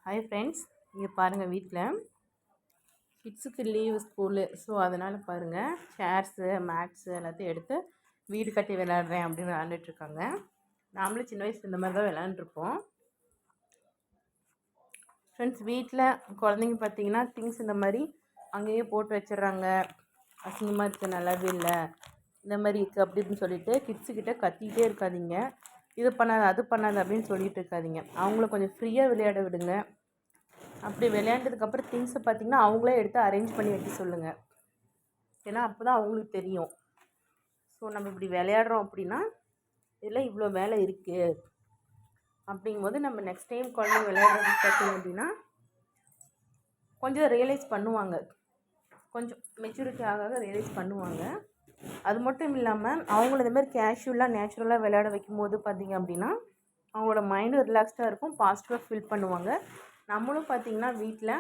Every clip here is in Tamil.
ஹாய் ஃப்ரெண்ட்ஸ், இங்கே பாருங்கள் வீட்டில் கிட்ஸுக்கு லீவ் ஸ்கூலு. ஸோ அதனால் பாருங்கள் சேர்ஸு மேட்ஸு எல்லாத்தையும் எடுத்து வீடு கட்டி விளையாடுறேன் அப்படின்னு விளையாண்டுட்ருக்காங்க. நாமளும் சின்ன வயசு இந்த மாதிரி தான் விளையாண்டுருப்போம். ஃப்ரெண்ட்ஸ், வீட்டில் குழந்தைங்க பார்த்தீங்கன்னா திங்ஸ் இந்த மாதிரி அங்கேயே போட்டு வச்சிடுறாங்க. அசிங்கமாக இருக்குது, நல்லாவே இல்லை, இந்த மாதிரி இருக்குது அப்படின்னு சொல்லிட்டு கிட்ஸுக்கிட்ட கத்திக்கிட்டே இருக்காதீங்க. இது பண்ணாது அது பண்ணாது அப்படின்னு சொல்லிட்டு இருக்காதீங்க. அவங்கள கொஞ்சம் ஃப்ரீயாக விளையாட விடுங்க. அப்படி விளையாண்டதுக்கப்புறம் திங்ஸை பார்த்திங்கன்னா அவங்களே எடுத்து அரேஞ்ச் பண்ணி வைக்க சொல்லுங்கள். ஏன்னா அப்போ தான் அவங்களுக்கு தெரியும். ஸோ நம்ம இப்படி விளையாடுறோம் அப்படின்னா இதில் இவ்வளோ வேலை இருக்குது அப்படிங்கும்போது நம்ம நெக்ஸ்ட் டைம் குழந்தைங்க விளையாடுறது பார்த்தீங்க அப்படின்னா கொஞ்சம் ரியலைஸ் பண்ணுவாங்க. கொஞ்சம் மெச்சூரிட்டி ஆக ரியலைஸ் பண்ணுவாங்க. அது மட்டும் இல்லாமல் அவங்கள இந்த மாதிரி கேஷுவலாக நேச்சுரலாக விளையாட வைக்கும்போது பார்த்திங்க அப்படின்னா அவங்களோட மைண்டும் ரிலாக்ஸ்டாக இருக்கும், பாசிட்டிவாக ஃபீல் பண்ணுவாங்க. நம்மளும் பார்த்திங்கன்னா வீட்டில்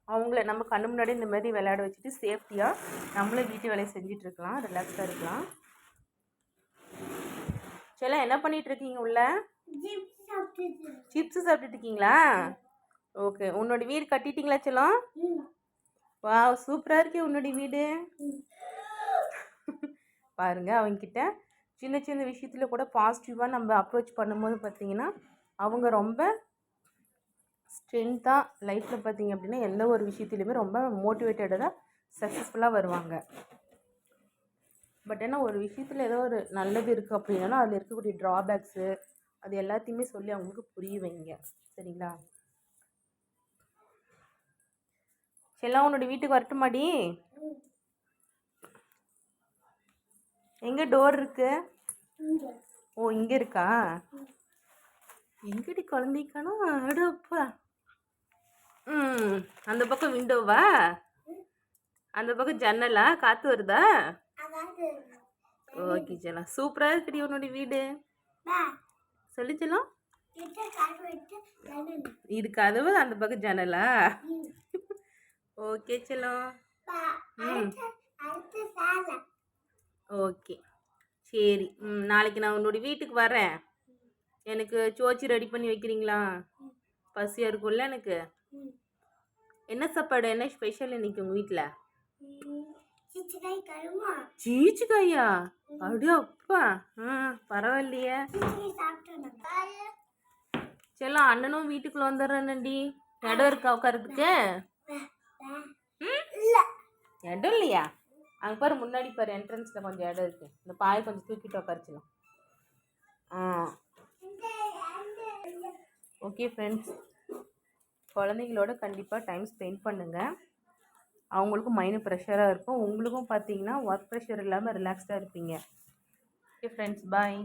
அவங்கள நம்ம கண்ணு முன்னாடி இந்த மாதிரி விளையாட வச்சுட்டு சேஃப்டியாக நம்மளும் வீட்டு வேலையை செஞ்சிட்ருக்கலாம், ரிலாக்ஸாக இருக்கலாம். செல்லம் என்ன பண்ணிகிட்ருக்கீங்க? உள்ள சிப்ஸு சாப்பிட்டுட்டு இருக்கீங்களா? ஓகே. உன்னோட வீடு கட்டிட்டீங்களா செல்லம்? வா, சூப்பராக இருக்கே உன்னோட வீடு. பாருங்கள், அவங்கக்கிட்ட சின்ன சின்ன விஷயத்தில் கூட பாசிட்டிவாக நம்ம அப்ரோச் பண்ணும்போது பார்த்திங்கன்னா அவங்க ரொம்ப ஸ்ட்ரென்த்தாக லைஃப்பில் பார்த்திங்க அப்படின்னா எந்த ஒரு விஷயத்துலையுமே ரொம்ப மோட்டிவேட்டடாக சக்ஸஸ்ஃபுல்லாக வருவாங்க. பட் ஏன்னா ஒரு விஷயத்தில் ஏதோ ஒரு நல்லது இருக்குது அப்படின்னாலும் அதில் இருக்கக்கூடிய ட்ராபேக்ஸு அது எல்லாத்தையுமே சொல்லி அவங்களுக்கு புரிய வைங்க. சரிங்களா? செல்லம், உன்னோட வீட்டுக்கு வரட்டுமாடி? எங்கே டோர் இருக்கு? ஓ, இங்கே இருக்கா? எங்கடி குழந்தைக்கானோ? அடப்பா. அந்த பக்கம் விண்டோவா? அந்த பக்கம் ஜன்னலா? காற்று வருதா? ஓகே செல்லம், சூப்பராக இருக்குடி உன்னோட வீடு. சொல்லிச்சலாம் இது கதவு, அந்த பக்கம் ஜன்னலா? ஓகே செல்லம். ஓகே, சரி. நாளைக்கு நான் உன்னோட வீட்டுக்கு வரேன். எனக்கு சோச்சி ரெடி பண்ணி வைக்கிறீங்களா? பசியாக இருக்கும்ல எனக்கு. என்ன சாப்பாடு, என்ன ஸ்பெஷல் இன்னைக்கு உங்கள் வீட்டில்? சீச்சுக்காயா? அடு அப்பா. பரவாயில்லையே செல்லம். அண்ணனும் வீட்டுக்குள்ள வந்துடுறேன்டி. இடம் இருக்கா உட்காரத்துக்கு? இடம் இல்லையா? அங்கே பாரு, முன்னாடி பாரு, என்ட்ரன்ஸில் கொஞ்சம் இடம் இருக்குது. இந்த பாயை கொஞ்சம் தூக்கிட்டு உட்காரிச்சிடலாம். ஓகே ஃப்ரெண்ட்ஸ், குழந்தைங்களோட கண்டிப்பாக டைம் ஸ்பெண்ட் பண்ணுங்கள். அவங்களுக்கும் மைண்டு ப்ரெஷராக இருக்கும், உங்களுக்கும் பார்த்தீங்கன்னா ஒர்க் ப்ரெஷர் இல்லாமல் ரிலாக்ஸ்டாக இருப்பீங்க. ஓகே ஃப்ரெண்ட்ஸ், பாய்.